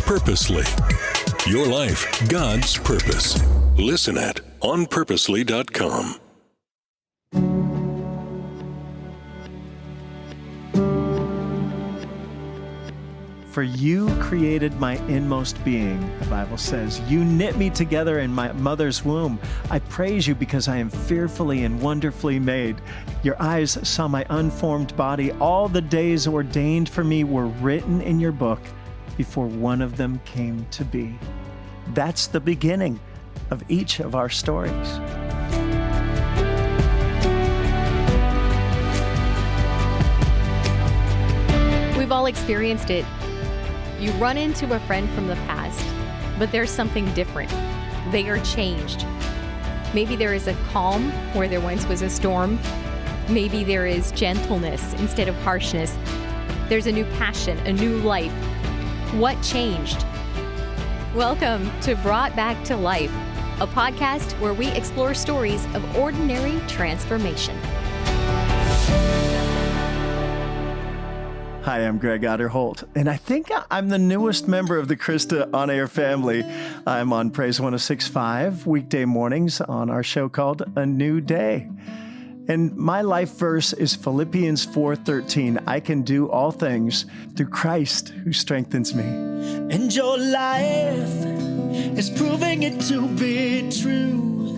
Purposely. Your life, God's purpose. Listen at onpurposely.com. For you created my inmost being, the Bible says. You knit me together in my mother's womb. I praise you because I am fearfully and wonderfully made. Your eyes saw my unformed body. All the days ordained for me were written in your book before one of them came to be. That's the beginning of each of our stories. We've all experienced it. You run into a friend from the past, but there's something different. They are changed. Maybe there is a calm where there once was a storm. Maybe there is gentleness instead of harshness. There's a new passion, a new life. What changed? Welcome to Brought Back to Life, a podcast where we explore stories of ordinary transformation. Hi, I'm Greg Otterholt, and I think I'm the newest member of the Krista on-air family. I'm on Praise 106.5 weekday mornings on our show called A New Day. And my life verse is Philippians 4:13. I can do all things through Christ who strengthens me. And your life is proving it to be true,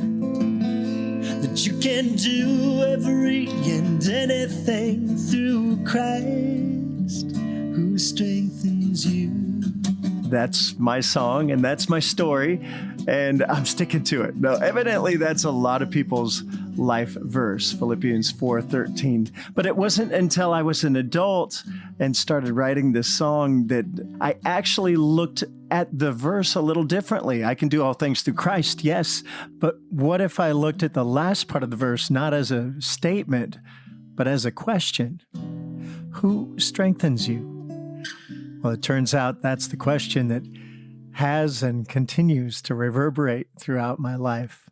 that you can do every and anything through Christ who strengthens you. That's my song and that's my story, and I'm sticking to it. Now, evidently, that's a lot of people's life verse, Philippians 4:13. But it wasn't until I was an adult and started writing this song that I actually looked at the verse a little differently. I can do all things through Christ, yes, but what if I looked at the last part of the verse not as a statement, but as a question? Who strengthens you? Well, it turns out that's the question that has and continues to reverberate throughout my life,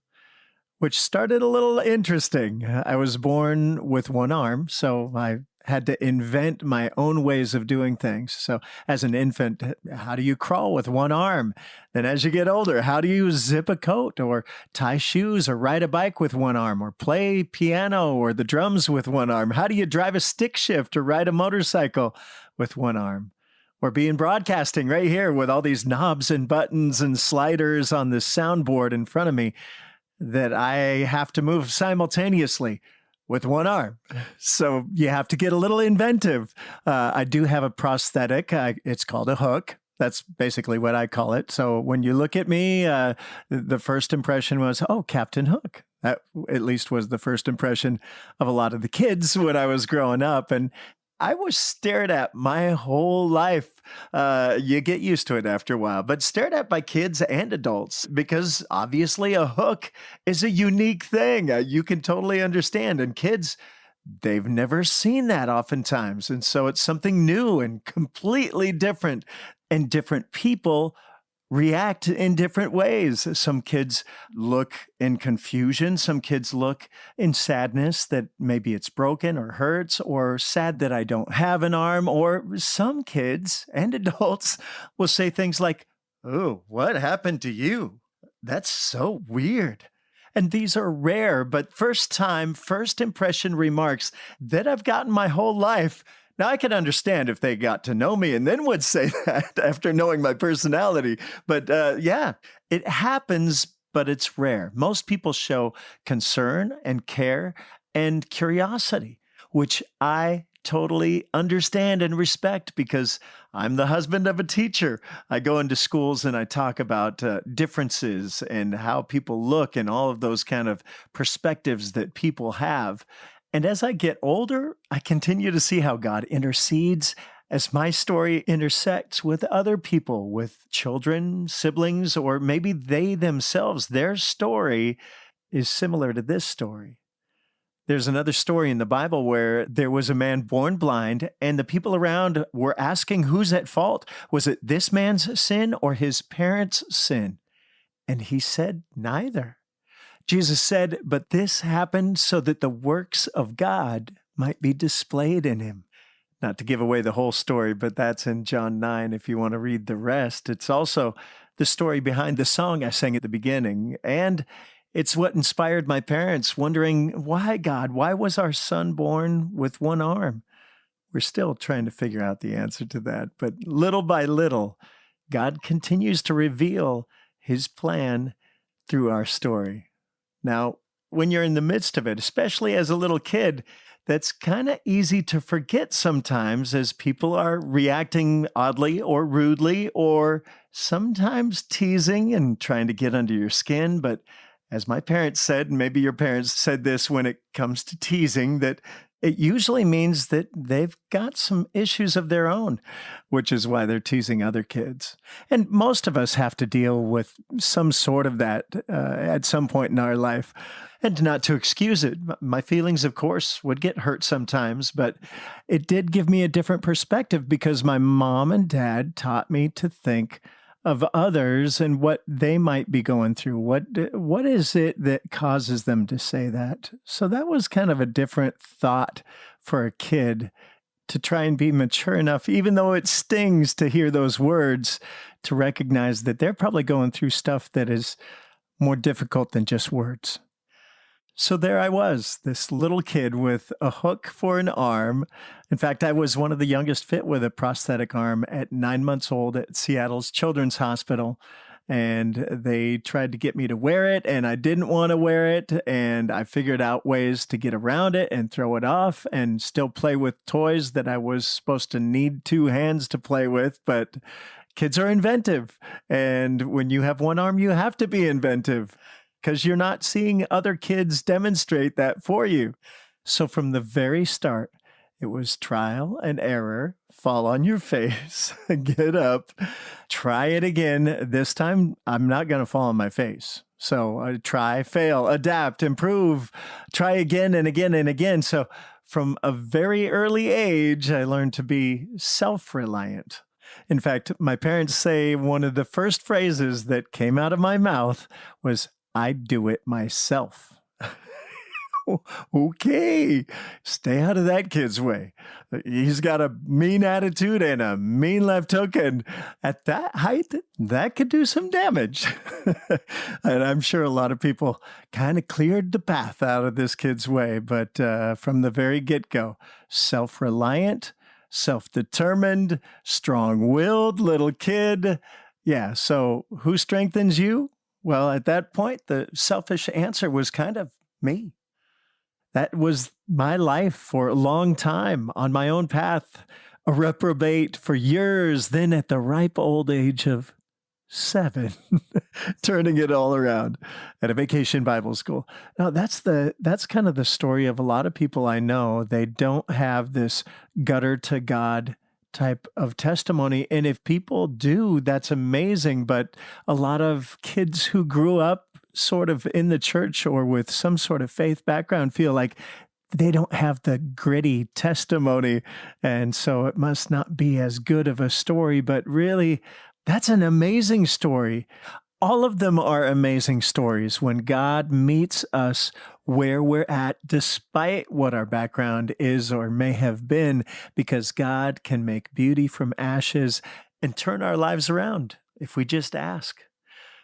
which started a little interesting. I was born with one arm, so I had to invent my own ways of doing things. So as an infant, how do you crawl with one arm? Then as you get older, how do you zip a coat or tie shoes or ride a bike with one arm or play piano or the drums with one arm? How do you drive a stick shift or ride a motorcycle with one arm? Or be in broadcasting right here with all these knobs and buttons and sliders on this soundboard in front of me that I have to move simultaneously with one arm. So you have to get a little inventive. I do have a prosthetic. It's called a hook. That's basically what I call it. So when you look at me, the first impression was, oh, Captain Hook. That at least was the first impression of a lot of the kids when I was growing up. And I was stared at my whole life. You get used to it after a while, but stared at by kids and adults because obviously a hook is a unique thing. You can totally understand. And kids, they've never seen that oftentimes. And so it's something new and completely different. And different people react in different ways. Some kids look in confusion. Some kids look in sadness that maybe it's broken or hurts, or sad that I don't have an arm. Or some kids and adults will say things like, oh, what happened to you? That's so weird. And these are rare, but first impression remarks that I've gotten my whole life. Now, I can understand if they got to know me and then would say that after knowing my personality. But yeah, it happens, but it's rare. Most people show concern and care and curiosity, which I totally understand and respect because I'm the husband of a teacher. I go into schools and I talk about differences and how people look and all of those kind of perspectives that people have. And as I get older, I continue to see how God intercedes as my story intersects with other people, with children, siblings, or maybe they themselves. Their story is similar to this story. There's another story in the Bible where there was a man born blind, and the people around were asking who's at fault. Was it this man's sin or his parents' sin? And he said, neither. Jesus said, but this happened so that the works of God might be displayed in him. Not to give away the whole story, but that's in John 9 if you want to read the rest. It's also the story behind the song I sang at the beginning. And it's what inspired my parents wondering, why, God, why was our son born with one arm? We're still trying to figure out the answer to that. But little by little, God continues to reveal his plan through our story. Now, when you're in the midst of it, especially as a little kid, that's kind of easy to forget sometimes as people are reacting oddly or rudely or sometimes teasing and trying to get under your skin. But as my parents said, and maybe your parents said this when it comes to teasing, that it usually means that they've got some issues of their own, which is why they're teasing other kids. And most of us have to deal with some sort of that at some point in our life. And not to excuse it, my feelings, of course, would get hurt sometimes, but it did give me a different perspective because my mom and dad taught me to think of others and what they might be going through. What is it that causes them to say that? So that was kind of a different thought for a kid to try and be mature enough, even though it stings to hear those words, to recognize that they're probably going through stuff that is more difficult than just words. So there I was, this little kid with a hook for an arm. In fact, I was one of the youngest fit with a prosthetic arm at 9 months old at Seattle's Children's Hospital. And they tried to get me to wear it, and I didn't want to wear it. And I figured out ways to get around it and throw it off and still play with toys that I was supposed to need two hands to play with. But kids are inventive. And when you have one arm, you have to be inventive, because you're not seeing other kids demonstrate that for you. So from the very start, it was trial and error, fall on your face, get up, try it again. This time, I'm not going to fall on my face. So try, fail, adapt, improve, try again and again and again. So from a very early age, I learned to be self-reliant. In fact, my parents say one of the first phrases that came out of my mouth was, "I do it myself." Okay, stay out of that kid's way. He's got a mean attitude and a mean left hook, and at that height, that could do some damage. And I'm sure a lot of people kind of cleared the path out of this kid's way, but from the very get-go, self-reliant, self-determined, strong-willed little kid. Yeah, so who strengthens you? Well, at that point, the selfish answer was kind of me. That was my life for a long time on my own path, a reprobate for years, then at the ripe old age of 7, turning it all around at a vacation Bible school. Now, that's kind of the story of a lot of people I know. They don't have this gutter to God type of testimony. And if people do, that's amazing. But a lot of kids who grew up sort of in the church or with some sort of faith background feel like they don't have the gritty testimony. And so it must not be as good of a story. But really, that's an amazing story. All of them are amazing stories when God meets us where we're at, despite what our background is or may have been, because God can make beauty from ashes and turn our lives around if we just ask.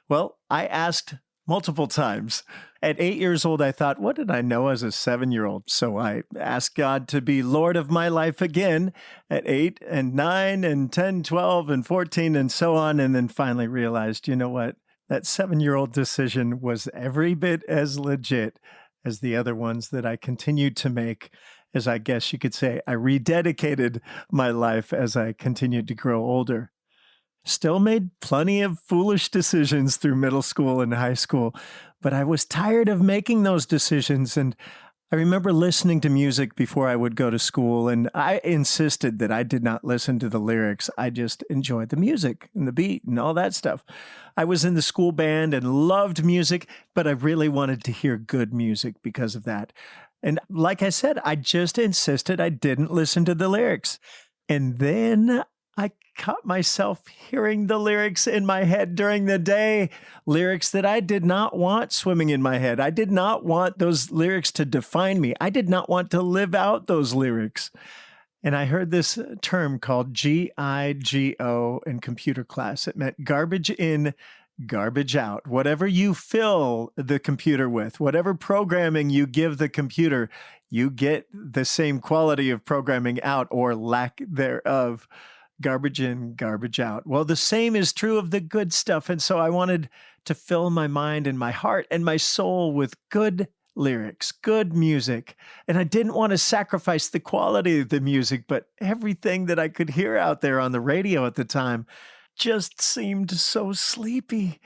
Well, I asked multiple times. At 8 years old, I thought, what did I know as a 7-year-old? So I asked God to be Lord of my life again at 8 and 9 and 10, 12 and 14 and so on. And then finally realized, you know what? That 7-year-old decision was every bit as legit as the other ones that I continued to make, as I guess you could say, I rededicated my life as I continued to grow older. Still made plenty of foolish decisions through middle school and high school, but I was tired of making those decisions. And I remember listening to music before I would go to school, and I insisted that I did not listen to the lyrics. I just enjoyed the music and the beat and all that stuff. I was in the school band and loved music, but I really wanted to hear good music because of that. And like I said, I just insisted I didn't listen to the lyrics. And then I caught myself hearing the lyrics in my head during the day, lyrics that I did not want swimming in my head. I did not want those lyrics to define me. I did not want to live out those lyrics. And I heard this term called GIGO in computer class. It meant garbage in, garbage out. Whatever you fill the computer with, whatever programming you give the computer, you get the same quality of programming out or lack thereof. Garbage in, garbage out. Well, the same is true of the good stuff. And so I wanted to fill my mind and my heart and my soul with good lyrics, good music. And I didn't want to sacrifice the quality of the music, but everything that I could hear out there on the radio at the time just seemed so sleepy.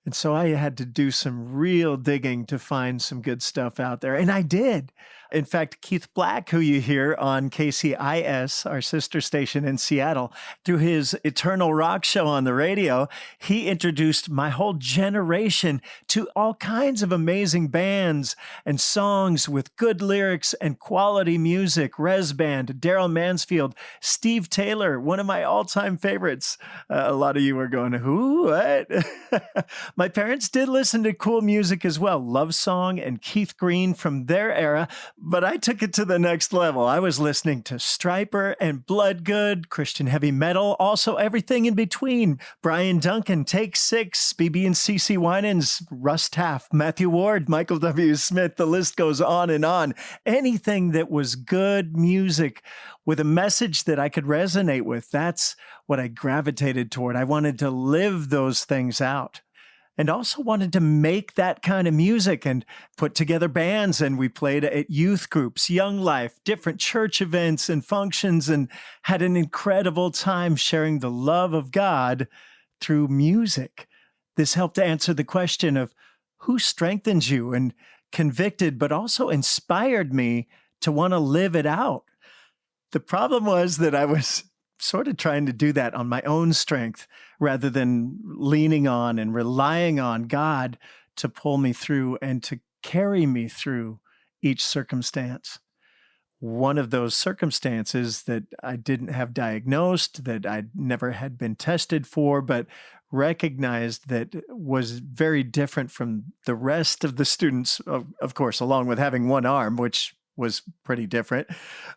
And so I had to do some real digging to find some good stuff out there. And I did. In fact, Keith Black, who you hear on KCIS, our sister station in Seattle, through his Eternal Rock show on the radio, he introduced my whole generation to all kinds of amazing bands and songs with good lyrics and quality music. Rez Band, Daryl Mansfield, Steve Taylor, one of my all-time favorites. A lot of you are going, who? What? My parents did listen to cool music as well, Love Song and Keith Green from their era, but I took it to the next level. I was listening to Stryper and Bloodgood, Christian heavy metal, also everything in between. Brian Duncan, Take Six, BB and CC Winans, Russ Taff, Matthew Ward, Michael W. Smith, the list goes on and on. Anything that was good music with a message that I could resonate with, that's what I gravitated toward. I wanted to live those things out. And also wanted to make that kind of music and put together bands. And we played at youth groups, Young Life, different church events and functions, and had an incredible time sharing the love of God through music. This helped to answer the question of who strengthens you and convicted, but also inspired me to want to live it out. The problem was that I was sort of trying to do that on my own strength rather than leaning on and relying on God to pull me through and to carry me through each circumstance. One of those circumstances that I didn't have diagnosed, that I never had been tested for, but recognized that was very different from the rest of the students, of course, along with having one arm, which was pretty different.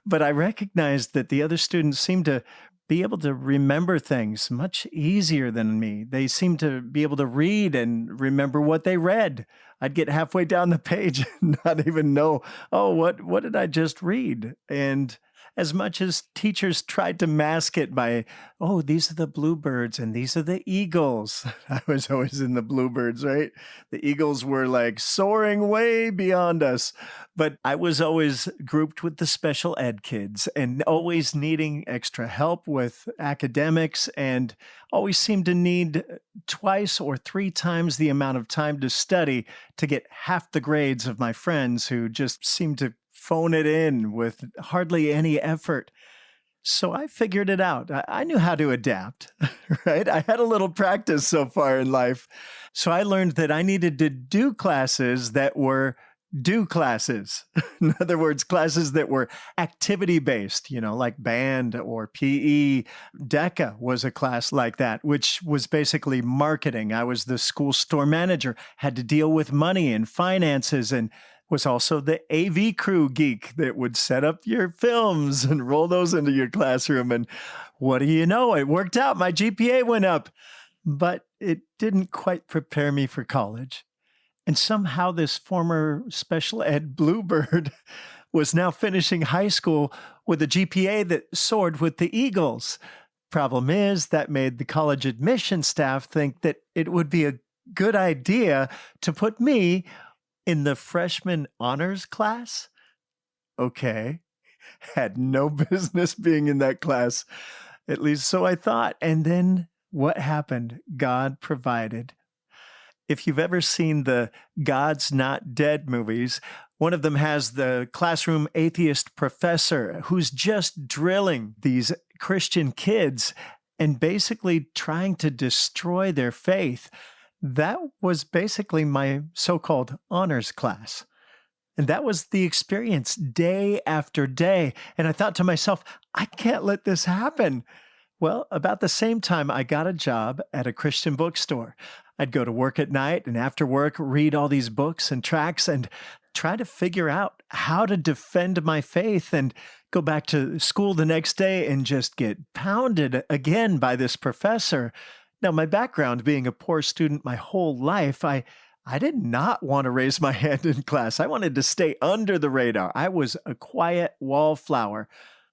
But I recognized that the other students seemed to be able to remember things much easier than me. They seemed to be able to read and remember what they read. I'd get halfway down the page and not even know, oh, what did I just read? And as much as teachers tried to mask it by, oh, these are the bluebirds and these are the eagles. I was always in the bluebirds, right? The eagles were like soaring way beyond us. But I was always grouped with the special ed kids and always needing extra help with academics and always seemed to need twice or three times the amount of time to study to get half the grades of my friends who just seemed to phone it in with hardly any effort. So I figured it out. I knew how to adapt, right? I had a little practice so far in life. So I learned that I needed to do classes that were do classes. In other words, classes that were activity-based, like band or PE. DECA was a class like that, which was basically marketing. I was the school store manager, had to deal with money and finances, and was also the AV crew geek that would set up your films and roll those into your classroom. And what do you know? It worked out. My GPA went up, but it didn't quite prepare me for college. And somehow this former special ed bluebird was now finishing high school with a GPA that soared with the Eagles. Problem is, that made the college admission staff think that it would be a good idea to put me in the freshman honors class. Okay, had no business being in that class, at least so I thought. And then what happened? God provided. If you've ever seen the God's Not Dead movies, one of them has the classroom atheist professor who's just drilling these Christian kids and basically trying to destroy their faith. That was basically my so-called honors class. And that was the experience day after day. And I thought to myself, I can't let this happen. Well, about the same time, I got a job at a Christian bookstore. I'd go to work at night and after work, read all these books and tracts and try to figure out how to defend my faith and go back to school the next day and just get pounded again by this professor. Now, my background being a poor student my whole life, I did not want to raise my hand in class. I wanted to stay under the radar. I was a quiet wallflower.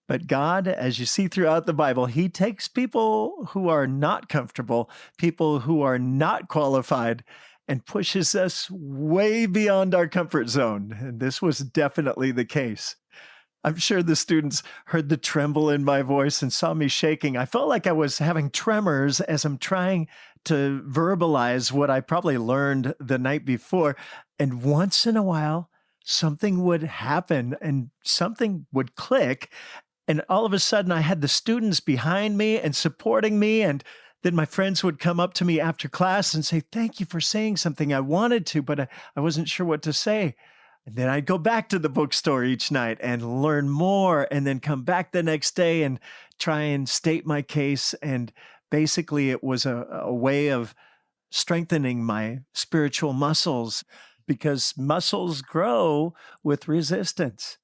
But God, as you see throughout the Bible, He takes people who are not comfortable, people who are not qualified, and pushes us way beyond our comfort zone. And this was definitely the case. I'm sure the students heard the tremble in my voice and saw me shaking. I felt like I was having tremors as I'm trying to verbalize what I probably learned the night before. And once in a while, something would happen and something would click. And all of a sudden, I had the students behind me and supporting me. And then my friends would come up to me after class and say, "Thank you for saying something. I wanted to, but I wasn't sure what to say." And then I'd go back to the bookstore each night and learn more, and then come back the next day and try and state my case. And basically, it was a way of strengthening my spiritual muscles, because muscles grow with resistance.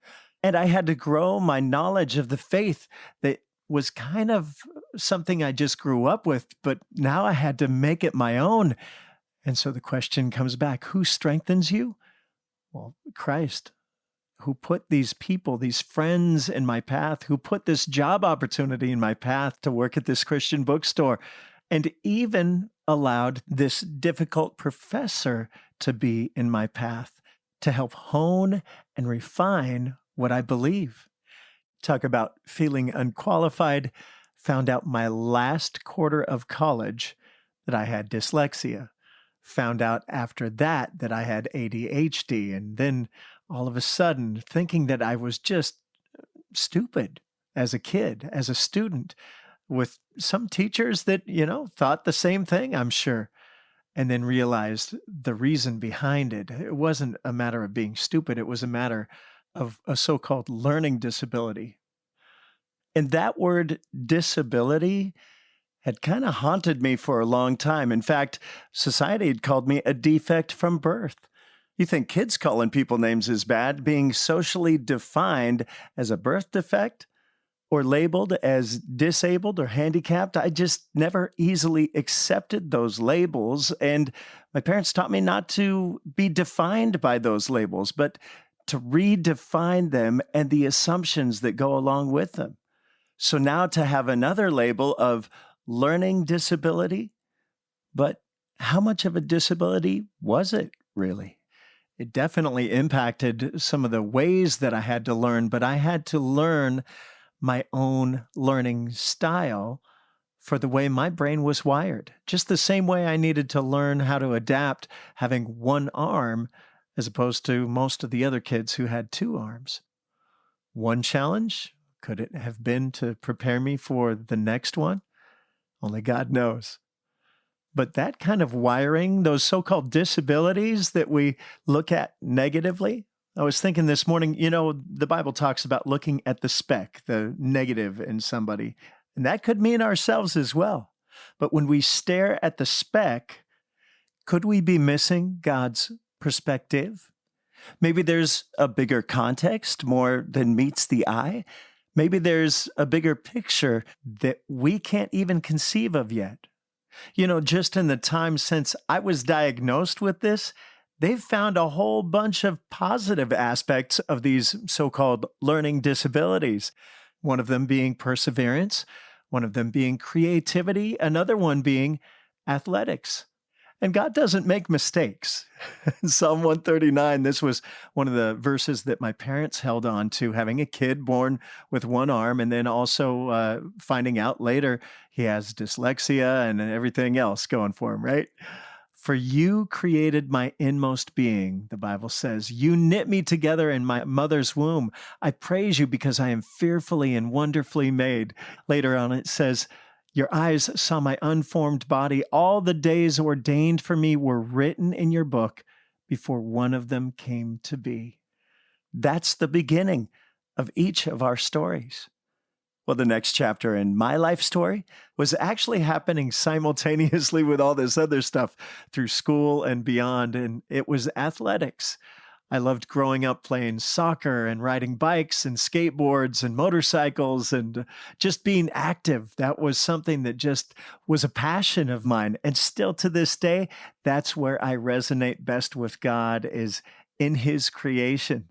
And I had to grow my knowledge of the faith that was kind of something I just grew up with, but now I had to make it my own. And so the question comes back, who strengthens you? Well, Christ, who put these people, these friends in my path, who put this job opportunity in my path to work at this Christian bookstore, and even allowed this difficult professor to be in my path to help hone and refine what I believe. Talk about feeling unqualified. Found out my last quarter of college that I had dyslexia. Found out after that that I had ADHD. And then all of a sudden, thinking that I was just stupid as a kid, as a student, with some teachers that, thought the same thing, I'm sure. And then realized the reason behind it. It wasn't a matter of being stupid. It was a matter of a so-called learning disability. And that word disability had kind of haunted me for a long time. In fact, society had called me a defect from birth. You think kids calling people names is bad? Being socially defined as a birth defect or labeled as disabled or handicapped, I just never easily accepted those labels. And my parents taught me not to be defined by those labels, but to redefine them and the assumptions that go along with them. So now to have another label of learning disability, but how much of a disability was it really? It definitely impacted some of the ways that I had to learn, but I had to learn my own learning style for the way my brain was wired. Just the same way I needed to learn how to adapt having one arm as opposed to most of the other kids who had two arms. One challenge, could it have been to prepare me for the next one? Only God knows. But that kind of wiring, those so-called disabilities that we look at negatively, I was thinking this morning, the Bible talks about looking at the speck, the negative in somebody, and that could mean ourselves as well. But when we stare at the speck, could we be missing God's perspective? Maybe there's a bigger context, more than meets the eye. Maybe there's a bigger picture that we can't even conceive of yet. Just in the time since I was diagnosed with this, they've found a whole bunch of positive aspects of these so-called learning disabilities. One of them being perseverance, one of them being creativity, another one being athletics. And God doesn't make mistakes. Psalm 139, this was one of the verses that my parents held on to, having a kid born with one arm, and then also finding out later he has dyslexia and everything else going for him, right? For you created my inmost being, the Bible says. You knit me together in my mother's womb. I praise you because I am fearfully and wonderfully made. Later on it says, your eyes saw my unformed body. All the days ordained for me were written in your book before one of them came to be. That's the beginning of each of our stories. Well, the next chapter in my life story was actually happening simultaneously with all this other stuff through school and beyond, and it was athletics. I loved growing up playing soccer and riding bikes and skateboards and motorcycles and just being active. That was something that just was a passion of mine. And still to this day, that's where I resonate best with God, is in his creation.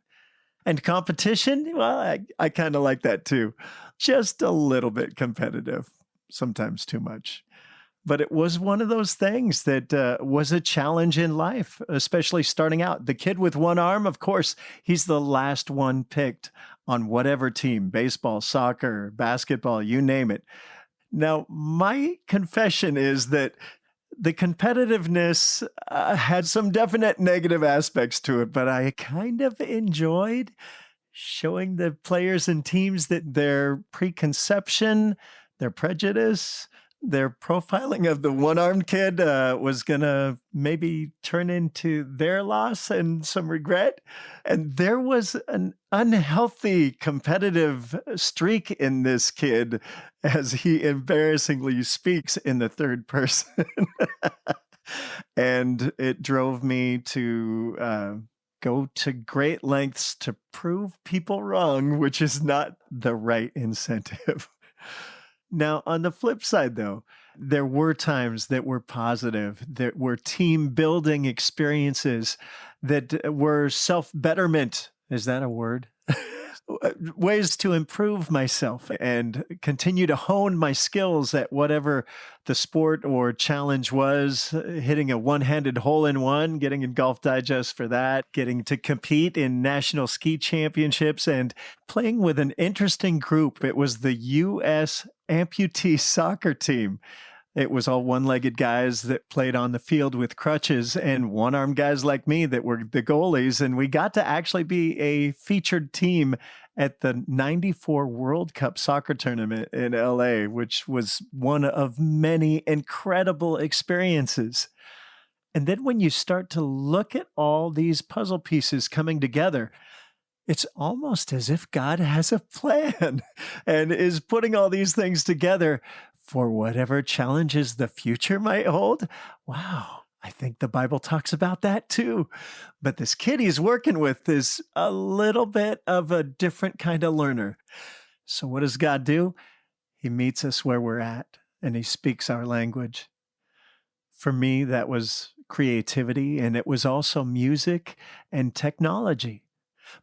And competition, well, I kind of like that too. Just a little bit competitive, sometimes too much. But it was one of those things that was a challenge in life, especially starting out. The kid with one arm, of course, he's the last one picked on whatever team, baseball, soccer, basketball, you name it. Now, my confession is that the competitiveness had some definite negative aspects to it, but I kind of enjoyed showing the players and teams that their preconception, their prejudice, their profiling of the one-armed kid was going to maybe turn into their loss and some regret. And there was an unhealthy competitive streak in this kid as he embarrassingly speaks in the third person. And it drove me to go to great lengths to prove people wrong, which is not the right incentive. Now, on the flip side, though, there were times that were positive, that were team building experiences, that were self-betterment. Is that a word? Ways to improve myself and continue to hone my skills at whatever the sport or challenge was, hitting a one-handed hole-in-one, getting in Golf Digest for that, getting to compete in national ski championships, and playing with an interesting group. It was the U.S. amputee soccer team. It was all one-legged guys that played on the field with crutches and one-armed guys like me that were the goalies. And we got to actually be a featured team at the 94 World Cup soccer tournament in LA, which was one of many incredible experiences. And then when you start to look at all these puzzle pieces coming together, it's almost as if God has a plan and is putting all these things together for whatever challenges the future might hold. Wow, I think the Bible talks about that too. But this kid he's working with is a little bit of a different kind of learner. So what does God do? He meets us where we're at and he speaks our language. For me, that was creativity, and it was also music and technology.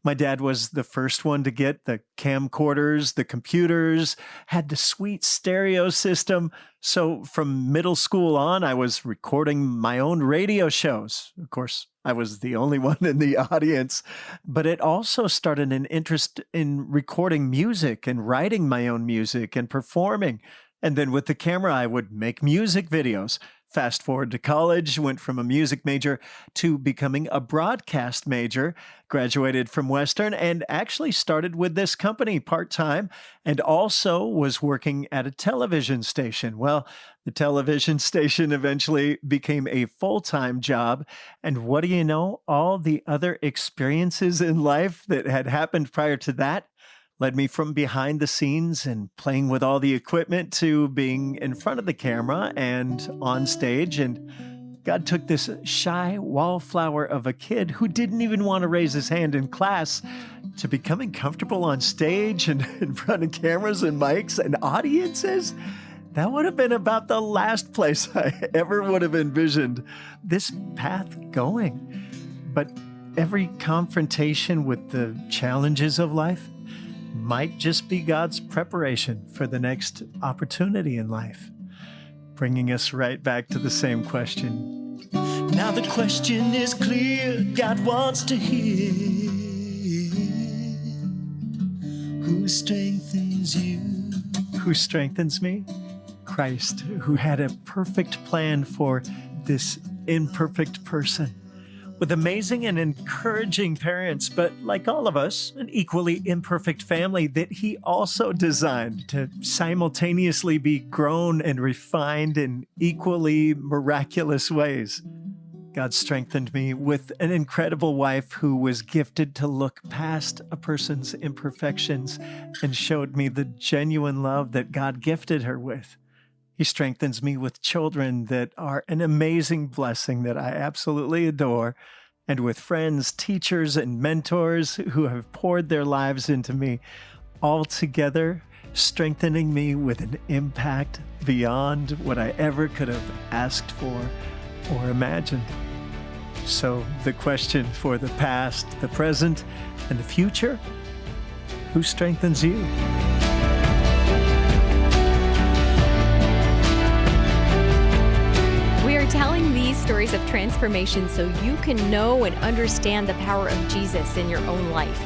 My dad was the first one to get the camcorders, the computers, had the sweet stereo system. So from middle school on, I was recording my own radio shows. Of course, I was the only one in the audience, but it also started an interest in recording music and writing my own music and performing. And then with the camera, I would make music videos. Fast forward to college, went from a music major to becoming a broadcast major, graduated from Western, and actually started with this company part-time, and also was working at a television station. Well, the television station eventually became a full-time job, and what do you know? All the other experiences in life that had happened prior to that led me from behind the scenes and playing with all the equipment to being in front of the camera and on stage. And God took this shy wallflower of a kid who didn't even want to raise his hand in class to becoming comfortable on stage and in front of cameras and mics and audiences. That would have been about the last place I ever would have envisioned this path going. But every confrontation with the challenges of life might just be God's preparation for the next opportunity in life, bringing us right back to the same question. Now the question is clear, God wants to hear. Who strengthens you? Who strengthens me? Christ, who had a perfect plan for this imperfect person, with amazing and encouraging parents, but like all of us, an equally imperfect family that he also designed to simultaneously be grown and refined in equally miraculous ways. God strengthened me with an incredible wife who was gifted to look past a person's imperfections and showed me the genuine love that God gifted her with. He strengthens me with children that are an amazing blessing that I absolutely adore. and with friends, teachers, and mentors who have poured their lives into me, all together strengthening me with an impact beyond what I ever could have asked for or imagined. So the question for the past, the present, and the future: who strengthens you? We are telling these stories of transformation so you can know and understand the power of Jesus in your own life.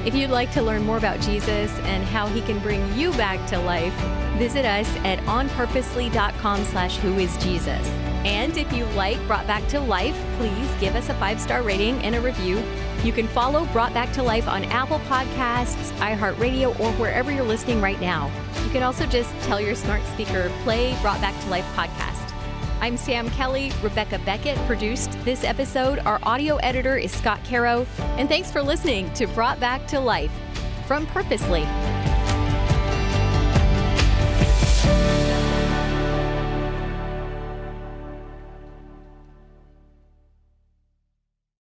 If you'd like to learn more about Jesus and how he can bring you back to life, visit us at onpurposely.com/whoisjesus. And if you like Brought Back to Life, please give us a 5-star rating and a review. You can follow Brought Back to Life on Apple Podcasts, iHeartRadio, or wherever you're listening right now. You can also just tell your smart speaker, play Brought Back to Life podcast. I'm Sam Kelly. Rebecca Beckett produced this episode. Our audio editor is Scott Caro. And thanks for listening to Brought Back to Life from Purposely.